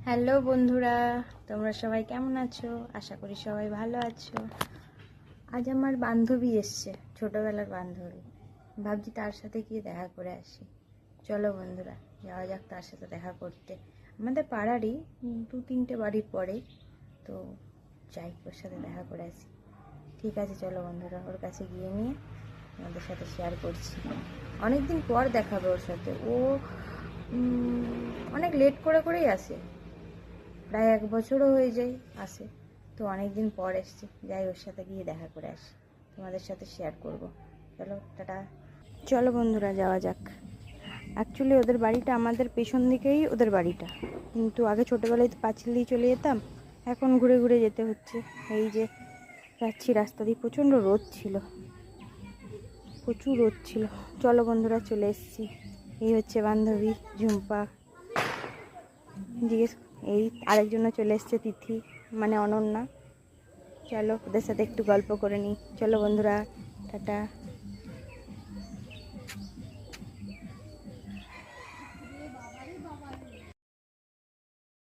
Hello বন্ধুরা, তোমরা সবাই কেমন আছো? আশা করি সবাই ভালো আছো। আজ আমার বান্ধবী এসছে, ছোটবেলার বান্ধবী। ভাবছি তার সাথে গিয়ে দেখা করে আসি। চলো বন্ধুরা, যাওয়া যাক তার সাথে দেখা করতে। আমাদের পাড়ারই 2-3টে বাড়ির পরে, তো যাই ওর সাথে দেখা করে আসি। ঠিক আছে, চলো বন্ধুরা, ওর কাছে গিয়ে নিয়ে আমাদের সাথে শেয়ার করছি। অনেকদিন পর দেখাবে ওর সাথে। ও অনেক লেট করেই আসে, প্রায় 1 বছরও হয়ে যায় আসে। তো অনেক দিন পর এসছে, যাই ওর সাথে গিয়ে দেখা করে আসি, তোমাদের সাথে শেয়ার করব। চলো টাটা। চলো বন্ধুরা, যাওয়া যাক। অ্যাকচুয়ালি ওদের বাড়িটা আমাদের পেছন দিকেই ওদের বাড়িটা, কিন্তু আগে ছোটোবেলায় তো পাঁচিল দিয়ে চলে যেতাম, এখন ঘুরে ঘুরে যেতে হচ্ছে। এই যে যাচ্ছি রাস্তা দিয়ে, প্রচণ্ড রোদ ছিল, প্রচুর রোদ ছিল। চলো বন্ধুরা, চলে এসেছি। এই হচ্ছে বান্ধবী ঝুম্পা। জিজ্ঞেস, এই আরেকজনও চলে এসছে, তিথি, মানে অনন্যা। চলো ওদের সাথে একটু গল্প করে নিই। চলো বন্ধুরা, টাটা।